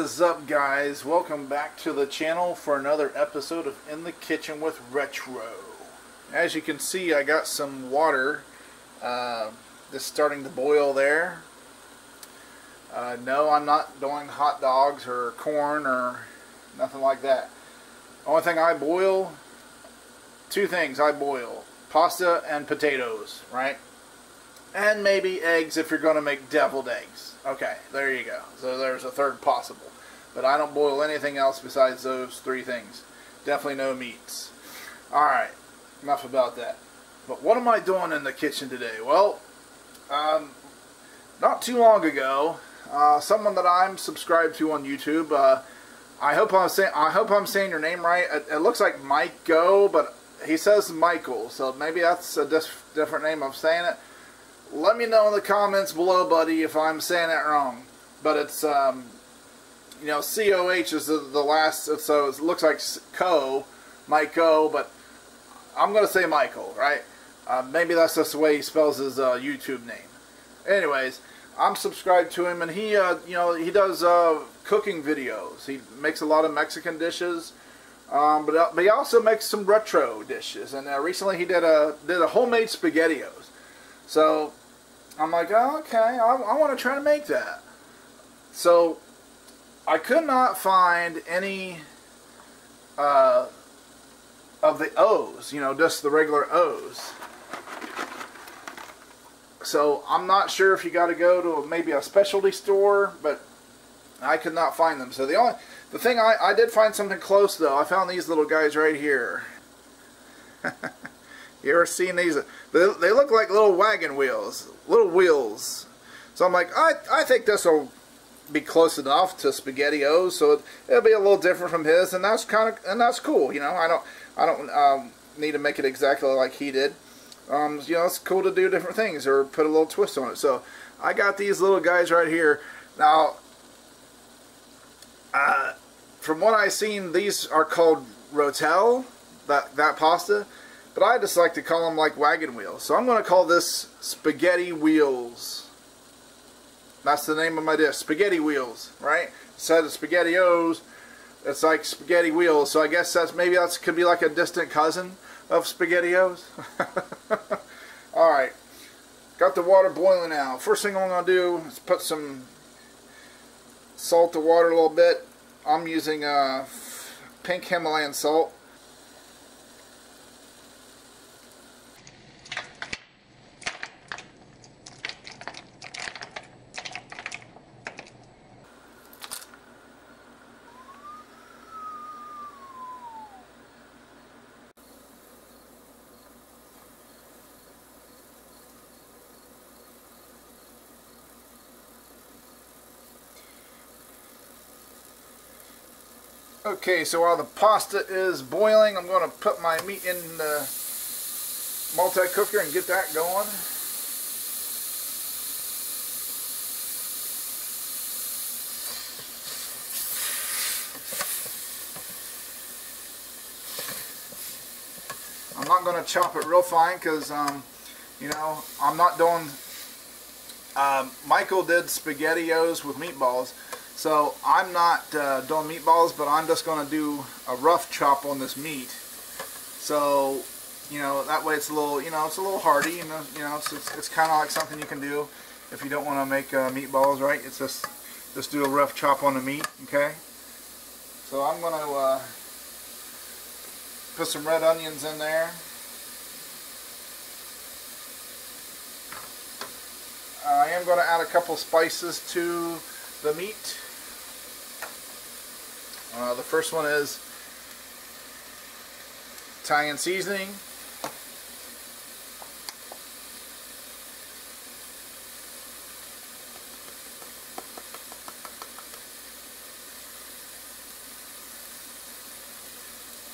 is up, guys? Welcome back to the channel for another episode of In the Kitchen with Retro. As you can see, I got some water just starting to boil there. No, I'm not doing hot dogs or corn or nothing like that. Only thing I boil, two things I boil: pasta and potatoes, right? And maybe eggs if you're going to make deviled eggs. Okay, there you go. So there's a third possible. But I don't boil anything else besides those three things. Definitely no meats. Alright, enough about that. But what am I doing in the kitchen today? Well, not too long ago, someone that I'm subscribed to on YouTube, I hope I'm saying your name right. It looks like Mike Go, but he says Michael, so maybe that's a different name of saying it. Let me know in the comments below, buddy, if I'm saying that wrong. But it's, you know, C-O-H is the last, so it looks like Co, Mike Co, but I'm going to say Michael, right? Maybe that's just the way he spells his YouTube name. Anyways, I'm subscribed to him, and he, you know, he does cooking videos. He makes a lot of Mexican dishes, but he also makes some retro dishes. And recently he did a homemade SpaghettiOs. So I'm like, oh, okay, I want to try to make that. So I could not find any of the O's, you know, just the regular O's. So I'm not sure if you got to go to maybe a specialty store, but I could not find them. So the thing I did find something close though. I found these little guys right here. You ever seen these? They look like little wagon wheels, little wheels. So I'm like, I think this will be close enough to SpaghettiOs, so it'll be a little different from his, and that's that's cool. You know, I don't need to make it exactly like he did. You know, it's cool to do different things or put a little twist on it. So I got these little guys right here. Now, from what I've seen, these are called rotel, that pasta. But I just like to call them like wagon wheels. So I'm going to call this spaghetti wheels. That's the name of my dish. Spaghetti wheels, right? Instead of SpaghettiOs, it's like spaghetti wheels. So I guess maybe that could be like a distant cousin of SpaghettiOs. Alright. Got the water boiling now. First thing I'm going to do is put some salt the water a little bit. I'm using pink Himalayan salt. Okay, so while the pasta is boiling, I'm going to put my meat in the multi-cooker and get that going. I'm not going to chop it real fine because, you know, I'm not doing... Michael did SpaghettiOs with meatballs. So I'm not doing meatballs, but I'm just going to do a rough chop on this meat. So, you know, that way it's a little, you know, it's a little hearty. You know, it's kind of like something you can do if you don't want to make meatballs, right? It's just do a rough chop on the meat, okay? So I'm going to put some red onions in there. I am going to add a couple spices to the meat. The first one is Italian seasoning.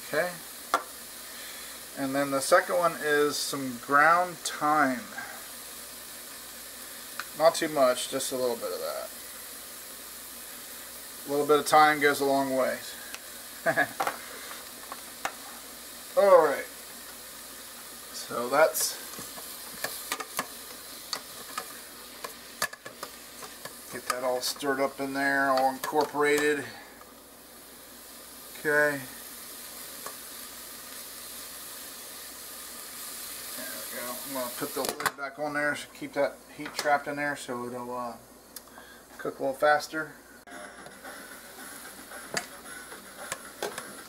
Okay. And then the second one is some ground thyme. Not too much, just a little bit of that. A little bit of thyme goes a long way. Alright. So that's Get that all stirred up in there, all incorporated. Okay. There we go. I'm going to put the lid back on there to keep that heat trapped in there so it'll cook a little faster.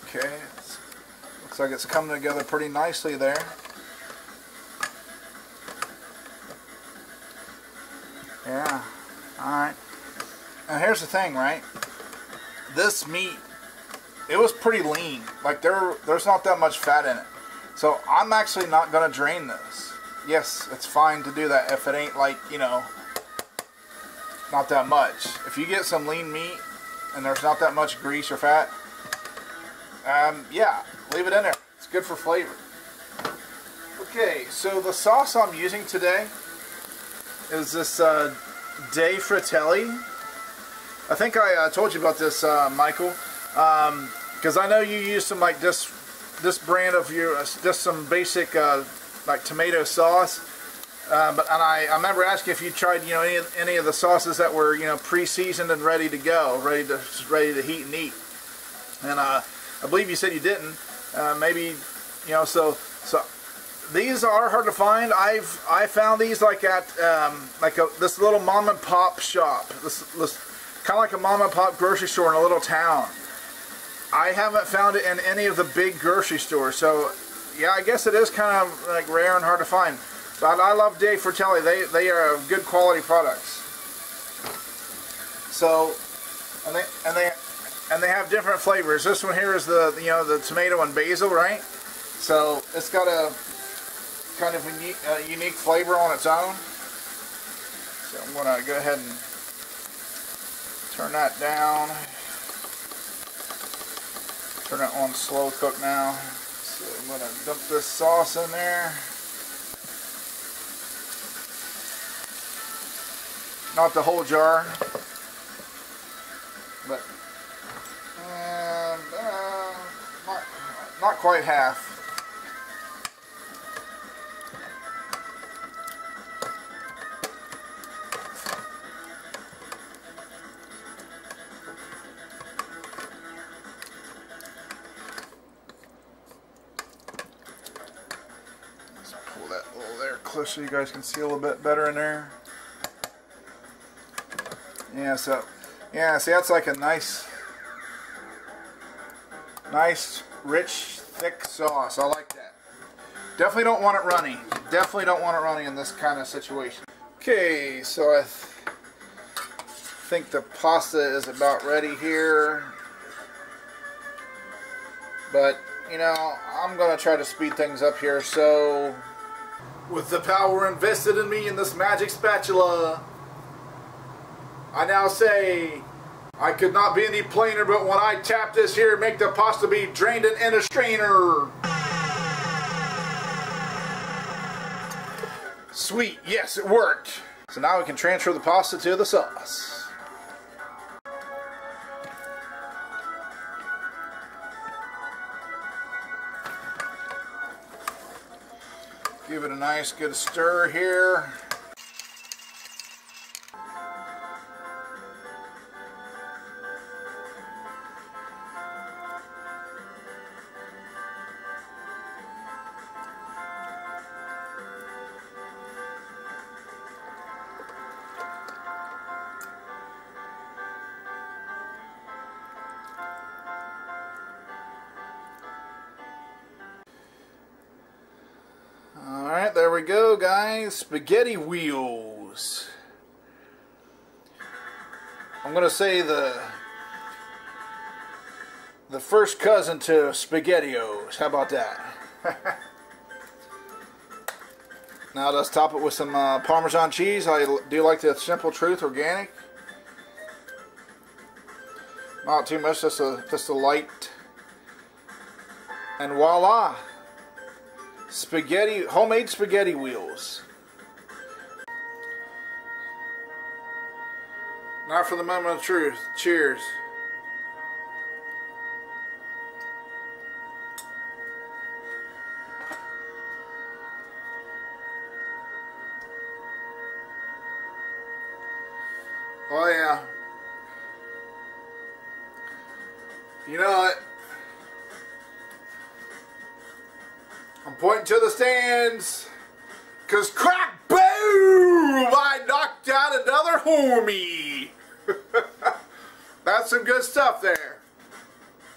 Okay. Looks like it's coming together pretty nicely there. Yeah. Alright. Now here's the thing, right? This meat, it was pretty lean. Like there's not that much fat in it. So I'm actually not going to drain this. Yes, it's fine to do that if it ain't like, you know, not that much. If you get some lean meat and there's not that much grease or fat, yeah, leave it in there. It's good for flavor. Okay, so the sauce I'm using today is this De Fratelli. I think I told you about this, Michael, because I know you use some like this brand of your just some basic like tomato sauce. But I remember asking if you tried, you know, any of the sauces that were, you know, pre-seasoned and ready to go, ready to heat and eat. And I believe you said you didn't. Maybe, you know, so these are hard to find. I found these like at this little mom and pop shop. This kind of like a mom and pop grocery store in a little town. I haven't found it in any of the big grocery stores. So yeah, I guess it is kind of like rare and hard to find. But I love De Fratelli. They are good quality products. So and they have different flavors. This one here is the the tomato and basil, right? So it's got a kind of unique flavor on its own. So I'm gonna go ahead and turn that down. Turn it on slow cook now. So I'm gonna dump this sauce in there. Not the whole jar, but not quite half. Let's pull that a little there close so you guys can see a little bit better in there. Yeah, so, yeah, see, that's like a nice, rich, thick sauce. I like that. Definitely don't want it runny. Definitely don't want it runny in this kind of situation. Okay, so I think the pasta is about ready here. But, you know, I'm going to try to speed things up here. So, with the power invested in me in this magic spatula, I now say, I could not be any plainer, but when I tap this here, make the pasta be drained in a strainer. Sweet, yes, it worked. So now we can transfer the pasta to the sauce. Give it a nice good stir here. Alright, there we go, guys. Spaghetti wheels. I'm going to say the first cousin to SpaghettiOs. How about that? Now let's top it with some Parmesan cheese. I do like the Simple Truth organic. Not too much, just a light. And voila! Spaghetti, homemade spaghetti wheels. Now for the moment of truth. Cheers. Oh yeah. You know it. I'm pointing to the stands. Cause crack boom! I knocked out another homie. That's some good stuff there.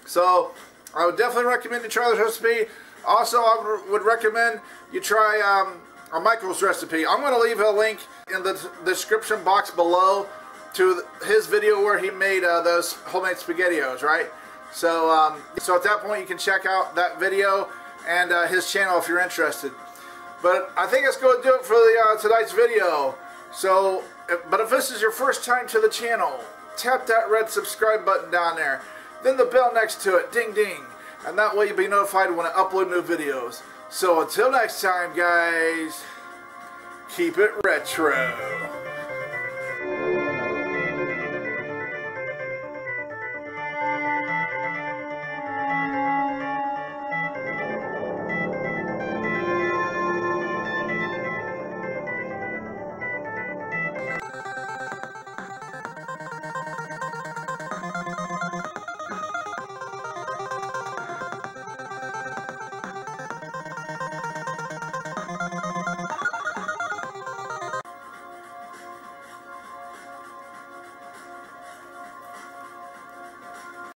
So I would definitely recommend you try this recipe. Also, I would recommend you try Michael's recipe. I'm going to leave a link in the description box below to his video where he made those homemade SpaghettiOs, right? So, so at that point you can check out that video and his channel if you're interested. But I think that's going to do it for the tonight's video. So, but if this is your first time to the channel, tap that red subscribe button down there. Then the bell next to it, ding ding. And that way you'll be notified when I upload new videos. So until next time, guys, keep it retro.